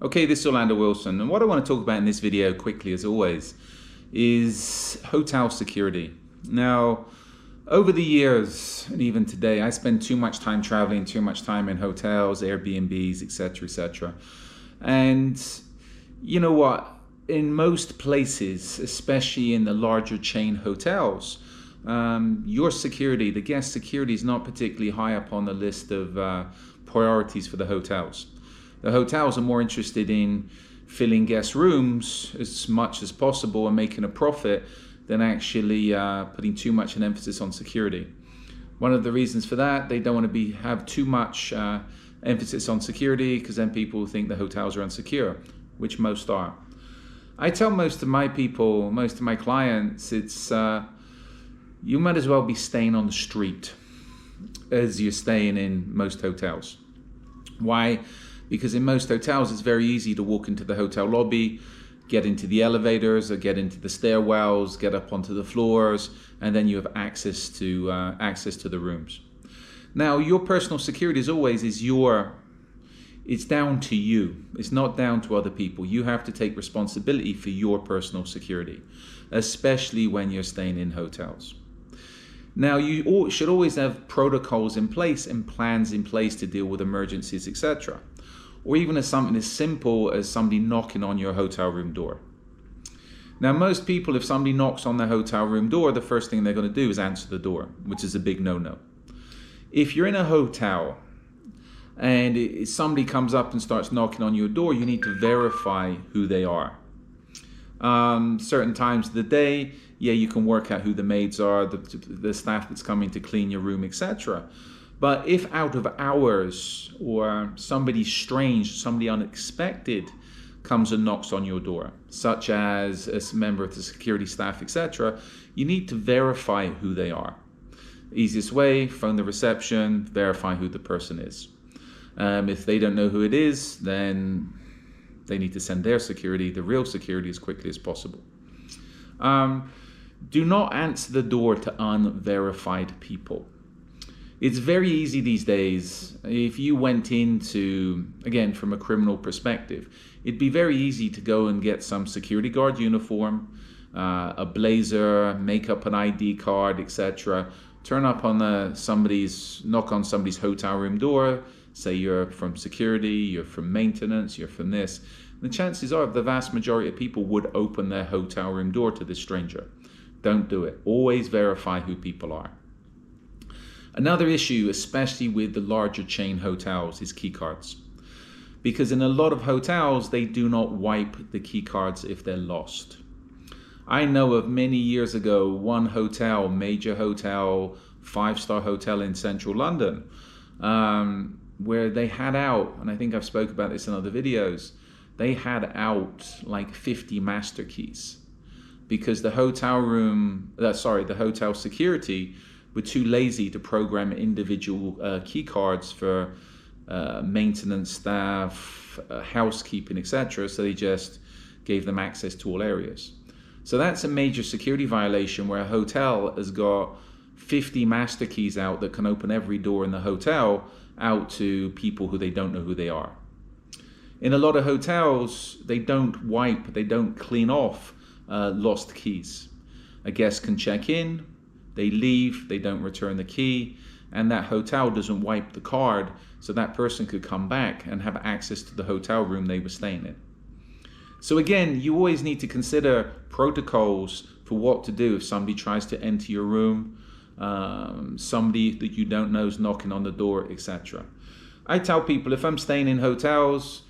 Okay, this is Orlando Wilson, and what I want to talk about in this video quickly, as always, is hotel security. Now, over the years, and even today, I spend too much time traveling, too much time in hotels, Airbnbs, etc., etc. And you know what? In most places, especially in the larger chain hotels, your security, the guest security, is not particularly high up on the list of priorities for the hotels. The hotels are more interested in filling guest rooms as much as possible and making a profit than actually putting too much an emphasis on security. One of the reasons for that, they don't want to have too much emphasis on security, because then people think the hotels are insecure, which most are. I tell most of my people, most of my clients, it's you might as well be staying on the street as you're staying in most hotels. Why? Because in most hotels, it's very easy to walk into the hotel lobby, get into the elevators, or get into the stairwells, get up onto the floors, and then you have access to the rooms. Now, your personal security, as always, it's down to you. It's not down to other people. You have to take responsibility for your personal security, especially when you're staying in hotels. Now, you should always have protocols in place and plans in place to deal with emergencies, etc. Or even as something as simple as somebody knocking on your hotel room door. Now, most people, if somebody knocks on their hotel room door, the first thing they're going to do is answer the door, which is a big no-no. If you're in a hotel and somebody comes up and starts knocking on your door, you need to verify who they are. Certain times of the day, yeah, you can work out who the maids are, the staff that's coming to clean your room, etc. But if out of hours or somebody strange, somebody unexpected comes and knocks on your door, such as a member of the security staff, etc., you need to verify who they are. Easiest way, phone the reception, verify who the person is. If they don't know who it is, then they need to send their security, the real security, as quickly as possible. Do not answer the door to unverified people. It's very easy these days. If you went into, again, from a criminal perspective, it'd be very easy to go and get some security guard uniform, a blazer, make up an ID card, etc. Turn up on knock on somebody's hotel room door, say you're from security, you're from maintenance, you're from this. The chances are the vast majority of people would open their hotel room door to this stranger. Don't do it. Always verify who people are. Another issue, especially with the larger chain hotels, is key cards. Because in a lot of hotels, they do not wipe the key cards if they're lost. I know of many years ago, one hotel, major hotel, 5-star hotel in central London, where they had out, and I think I've spoke about this in other videos, they had out like 50 master keys because the hotel security were too lazy to program individual key cards for maintenance staff, housekeeping, etc. So they just gave them access to all areas. So that's a major security violation, where a hotel has got 50 master keys out that can open every door in the hotel out to people who they don't know who they are. In a lot of hotels, they don't clean off lost keys. A guest can check in, they leave, they don't return the key, and that hotel doesn't wipe the card, so that person could come back and have access to the hotel room they were staying in. So again, you always need to consider protocols for what to do if somebody tries to enter your room, somebody that you don't know is knocking on the door, etc. I tell people, if I'm staying in hotels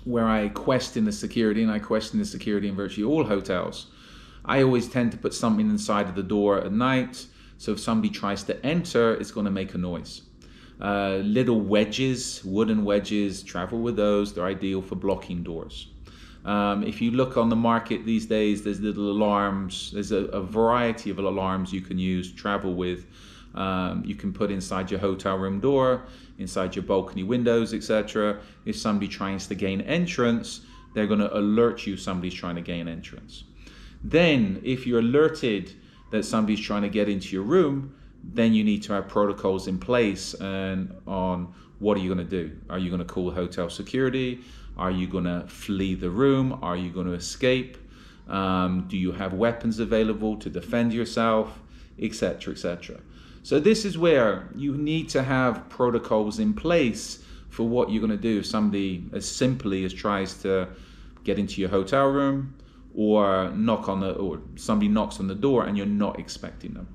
where I question the security, and I question the security in virtually all hotels, I always tend to put something inside of the door at night, so if somebody tries to enter, it's going to make a noise. Little wedges, wooden wedges, travel with those. They're ideal for blocking doors. If you look on the market these days, there's little alarms. There's a variety of alarms you can use, travel with. You can put inside your hotel room door, inside your balcony windows, etc. If somebody tries to gain entrance, they're going to alert you somebody's trying to gain entrance. Then, if you're alerted that somebody's trying to get into your room, then you need to have protocols in place and on what are you going to do? Are you going to call hotel security? Are you going to flee the room? Are you going to escape? Do you have weapons available to defend yourself, etc., etc.? So this is where you need to have protocols in place for what you're going to do if somebody as simply as tries to get into your hotel room, or somebody knocks on the door and you're not expecting them.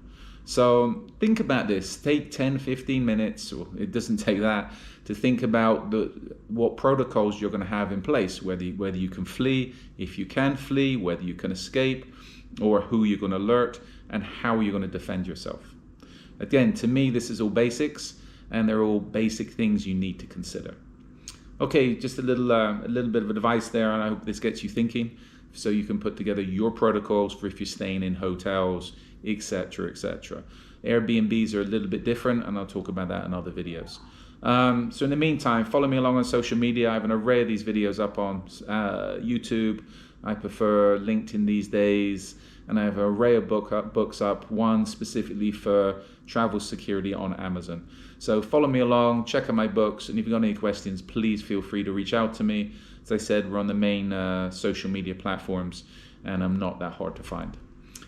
So think about this. Take 10, 15 minutes, or it doesn't take that, to think about what protocols you're going to have in place, whether you can flee, if you can flee, whether you can escape, or who you're going to alert, and how you're going to defend yourself. Again, to me, this is all basics, and they're all basic things you need to consider. Okay, just a little bit of advice there, and I hope this gets you thinking, so you can put together your protocols for if you're staying in hotels, etc., etc. Airbnbs are a little bit different, and I'll talk about that in other videos. So in the meantime, follow me along on social media. I have an array of these videos up on YouTube. I prefer LinkedIn these days, and I have an array of books up, one specifically for travel security on Amazon. So follow me along, check out my books, and if you've got any questions, please feel free to reach out to me. As I said, we're on the main social media platforms, and I'm not that hard to find.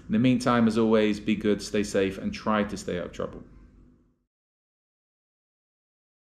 In the meantime, as always, be good, stay safe, and try to stay out of trouble.